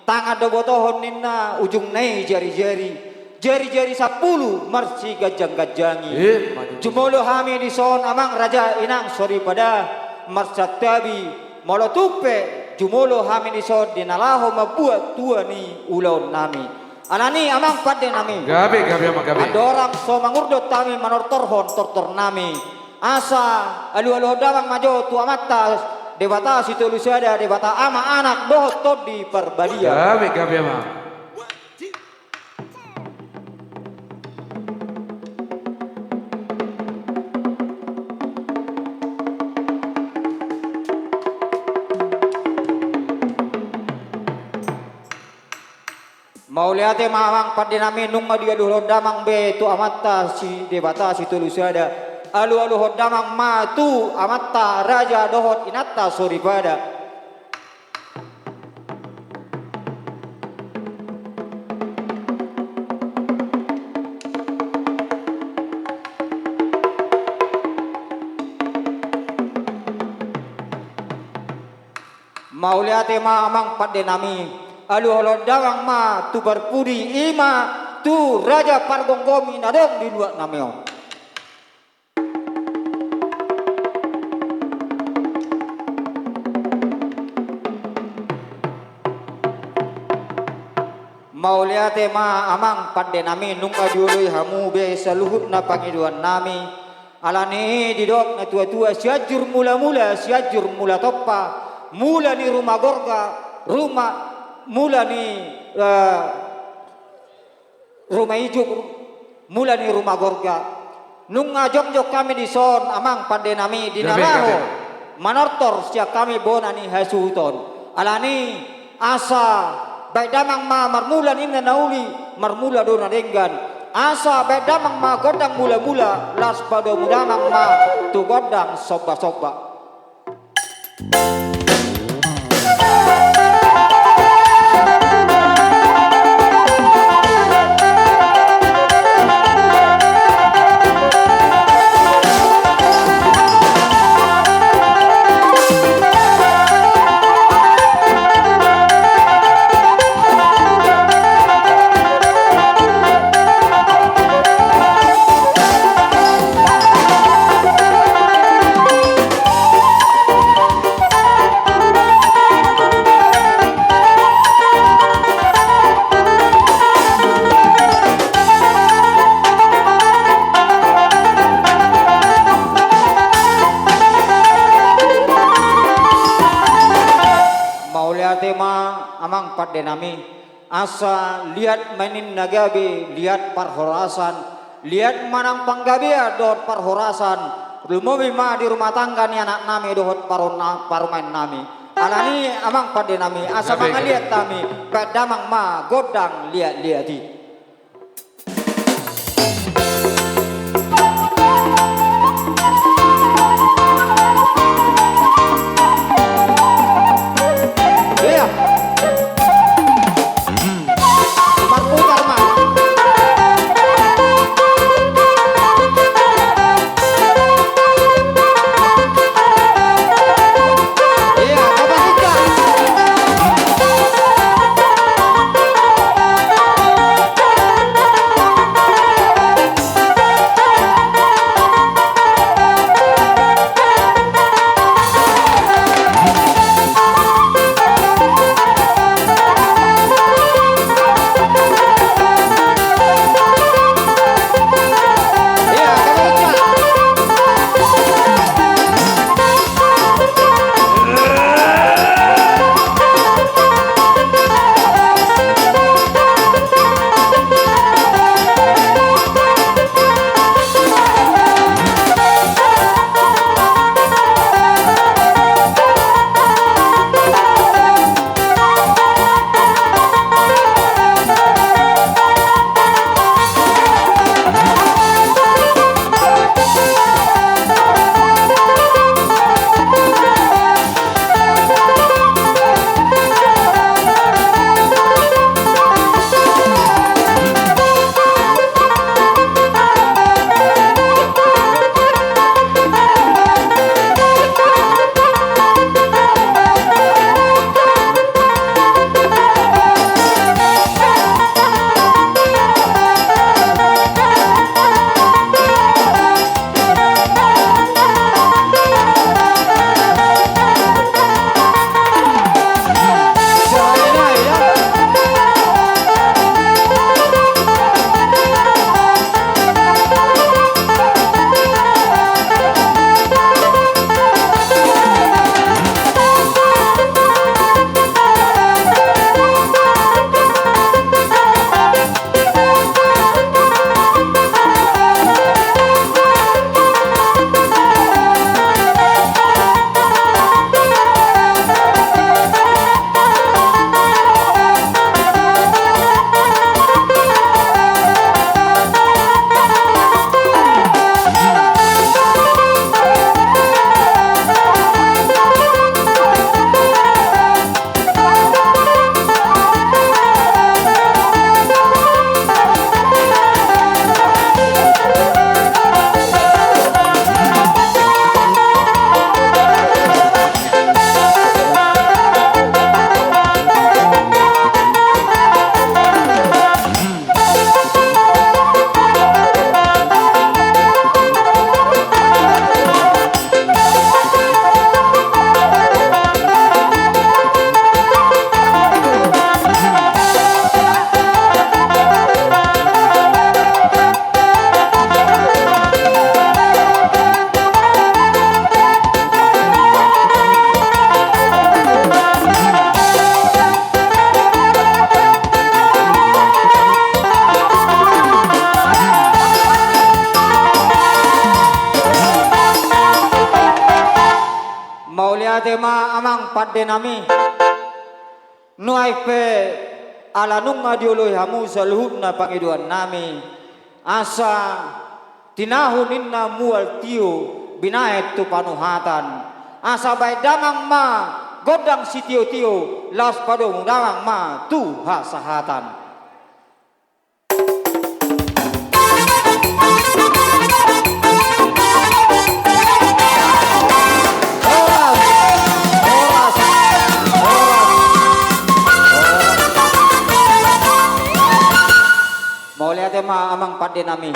tangan dobotohon ninna ujung nai jari-jari 10 marsi gajang-gajangi jumolo hami di son amang raja inang sori pada marsat tabi molo tupe jumolo hami di son dinalaho mabuat tua ni ulon nami anani amang pada nami gabe ama gabe adorang so mangurdot tami manortorhon tortor nami asa alu-alu dawang majo tu amata debata situ lusiada debata ama anak dohot todi perbadia gabe ama Mauliate mamang padinami nung dia dulo damang be tu amata si debata si tulusiada alu hodamang ma tu amata raja dohot inatta soribada Mauliate mamang padinami alu holodawang ma tu berpudi ima tu raja pargonggomi nadong di dua nameo Mauliate ma amang pande nami nung adiului hamu be saluhut na pangiduan nami alani didok na tua-tua siajur mula-mula siajur mula toppa mula ni rumah gorga rumah mula ni rumah ijuk mula ni rumah gorga nung ngajok kami di son amang pande nami di nalaho manortor siak kami bonani hasuton alani asa baik damang ma marmula ni nauli marmula dona denggan asa baik damang ma godang mula-mula las pada damang ma tu godang soba-soba amang pada nami asa lihat mainin nagabe lihat parhorasan lihat manang panggabia dot parhorasan lumobi ma di rumah tangga ni anak nami dohot parumain nami alani amang pada nami asa mangaliat nami badamang ma godang lihat-lihati Maulaya tema amang padde nami. Nuai pe ala nung ngadioloy hamu saluhub na pangiduan nami. Asa tinahun inna mual tio binaet tu panuhatan. Asa bay damang ma godang si tio-tio las padong damang ma tu hasahatan. Maulaya tema amang padde nami.